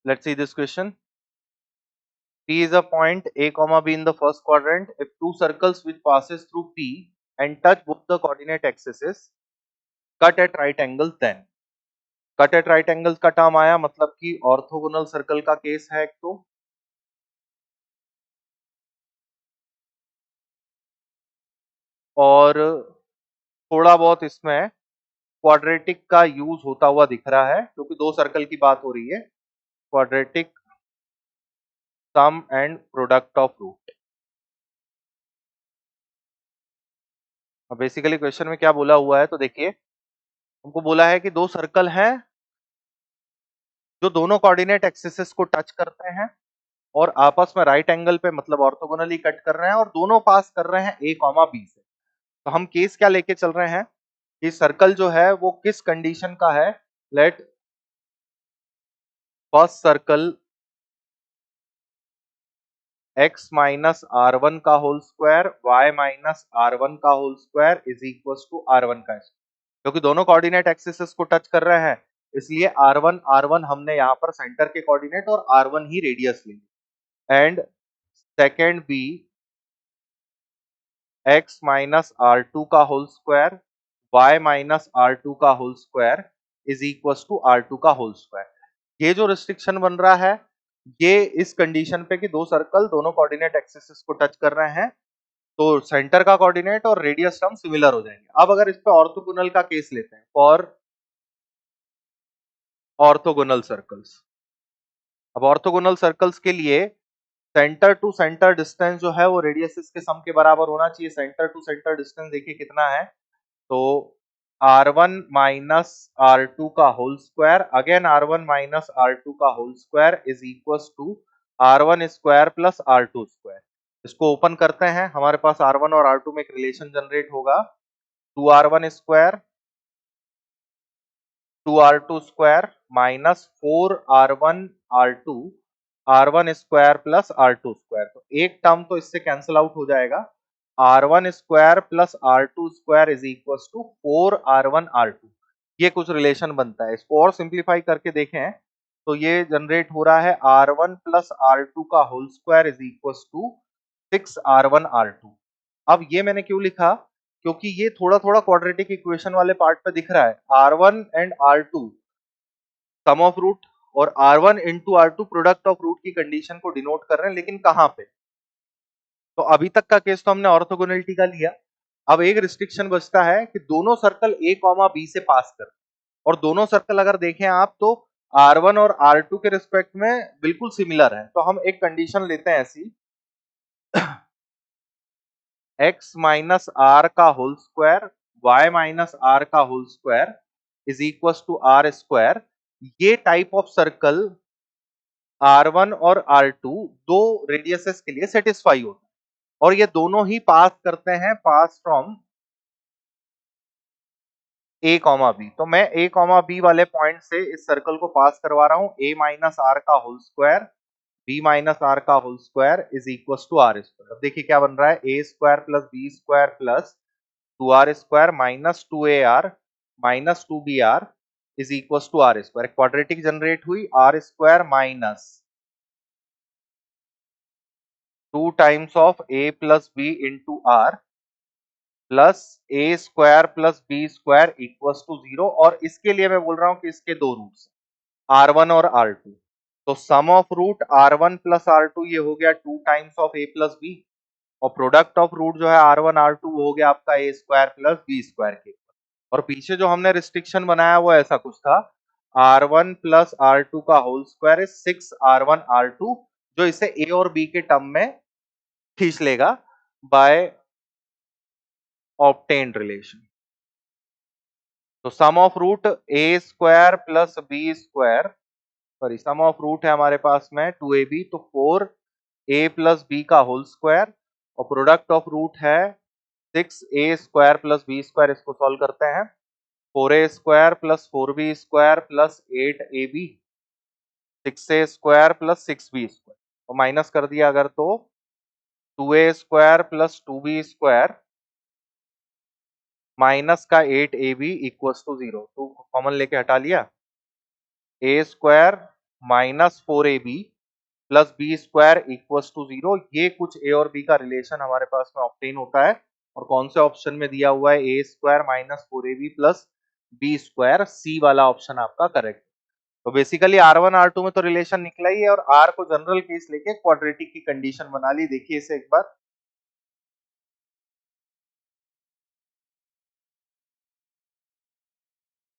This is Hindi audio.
Let's see this question. P is a point A comma B in the first quadrant. If two circles which passes through P and touch both the coordinate axes, cut at right angles then. Cut at right angles का टर्म आया, मतलब कि ऑर्थोगोनल सर्कल का केस है एक तो, और थोड़ा बहुत इसमें क्वाड्रेटिक का यूज होता हुआ दिख रहा है क्योंकि दो सर्कल की बात हो रही है. Quadratic sum and product of root. अब बेसिकली क्वेश्चन में क्या बोला हुआ है तो देखिए, हमको बोला है कि दो सर्कल हैं जो दोनों कोऑर्डिनेट एक्सिस को टच करते हैं और आपस में राइट एंगल पे मतलब ऑर्थोगोनली कट कर रहे हैं और दोनों पास कर रहे हैं ए कॉमा बी से. तो हम केस क्या लेके चल रहे हैं कि सर्कल जो है वो किस कंडीशन का है. Let first circle x minus R one का whole square y minus R one का whole square is equal to R one का स्क्वायर. क्योंकि दोनों कोऑर्डिनेट एक्सिस को टच कर रहे हैं इसलिए आर वन हमने यहाँ पर सेंटर के कोऑर्डिनेट और आर वन ही रेडियस ली. And second be x minus R two का whole square y minus R two का whole square is equal to R two का होल स्क्वायर. ये जो रिस्ट्रिक्शन बन रहा है ये इस कंडीशन पे कि दो सर्कल दोनों कोऑर्डिनेट एक्सिस को टच कर रहे हैं तो सेंटर का कोऑर्डिनेट और रेडियस टर्म सिमिलर हो जाएंगे. अब अगर इस पे ऑर्थोगोनल का केस लेते हैं फॉर ऑर्थोगोनल सर्कल्स. अब ऑर्थोगोनल सर्कल्स के लिए सेंटर टू सेंटर डिस्टेंस जो है वो रेडियसेस के सम के बराबर होना चाहिए. सेंटर टू सेंटर डिस्टेंस देखिए कितना है, तो r1 माइनस r2 का whole square again r1 minus r2 का whole square is equal to r1 square plus r2 square. इसको ओपन करते हैं, हमारे पास r1 और r2 में एक रिलेशन जनरेट होगा 2r1 square 2r2 square minus 4r1 r2 r1 square plus r2 square. तो एक टर्म तो इससे कैंसिल आउट हो जाएगा, r1 square plus r2 square is equal to 4r1 r2. ये कुछ रिलेशन बनता है. इसको और सिंप्लीफाई करके देखें तो ये जनरेट हो रहा है r1 प्लस r2 का whole square is equal to 6r1 r2. अब ये मैंने क्यों लिखा, क्योंकि ये थोड़ा थोड़ा क्वाड्रेटिक इक्वेशन वाले पार्ट पे दिख रहा है. r1 and r2 some of root और r1 into r2 product of root की कंडीशन को डिनोट कर रहे हैं, लेकिन कहां पे. तो अभी तक का केस तो हमने ऑर्थोगोनलिटी का लिया. अब एक रिस्ट्रिक्शन बचता है कि दोनों सर्कल a कॉमा b से पास कर, और दोनों सर्कल अगर देखें आप तो r1 और r2 के रिस्पेक्ट में बिल्कुल सिमिलर है. तो हम एक कंडीशन लेते हैं ऐसी x माइनस आर का whole square y minus R का whole square is equal to R square. ये टाइप ऑफ सर्कल r1 और r2 दो रेडियसेस के लिए सेटिस्फाई होता है और ये दोनों ही पास करते हैं pass from a comma B. तो मैं a कॉमा बी वाले पॉइंट से इस सर्कल को पास करवा रहा हूं a माइनस आर का whole square b minus R का whole square is equal to R square. अब देखिए क्या बन रहा है, a square plus B square plus 2r square minus 2ar minus 2br is equal to R square. Quadratic generate हुई, R square minus 2 times of a plus B into R plus A square plus B square equal to 0. और इसके लिए मैं बोल रहा हूं कि इसके दो रूट्स r1 और r2. तो sum of root r1 plus r2 ये हो गया 2 times of a plus B और प्रोडक्ट ऑफ रूट जो है r1 r2 हो गया आपका a square plus B square के. और पीछे जो हमने रिस्ट्रिक्शन बनाया वो ऐसा कुछ था, r1 प्लस r2 का whole square is 6r1 r2, जो इसे a और b के टर्म में खींच लेगा बाय ऑब्टेन्ड रिलेशन. तो sum of root a square plus B square, sorry sum of root है हमारे पास में 2ab, तो 4a प्लस बी का होल स्क्वायर और प्रोडक्ट ऑफ रूट है 6a square plus B square. इसको सॉल्व करते हैं, 4a square plus 4b square plus 8ab 6a square plus 6b square, और माइनस कर दिया अगर तो 2a square plus 2b square minus का 8ab इक्वल्स टू 0. तो कॉमन लेके हटा लिया, a square minus 4ab plus B square equals to 0। ये कुछ ए और बी का रिलेशन हमारे पास में ऑब्टेन होता है और कौन से ऑप्शन में दिया हुआ है, A square minus 4ab plus B square, C वाला ऑप्शन आपका करेक्ट। तो बेसिकली R1 R2 में तो रिलेशन निकला ही है और R को जनरल केस लेके क्वाड्रेटिक की कंडीशन बना ली। देखिए इसे एक बार,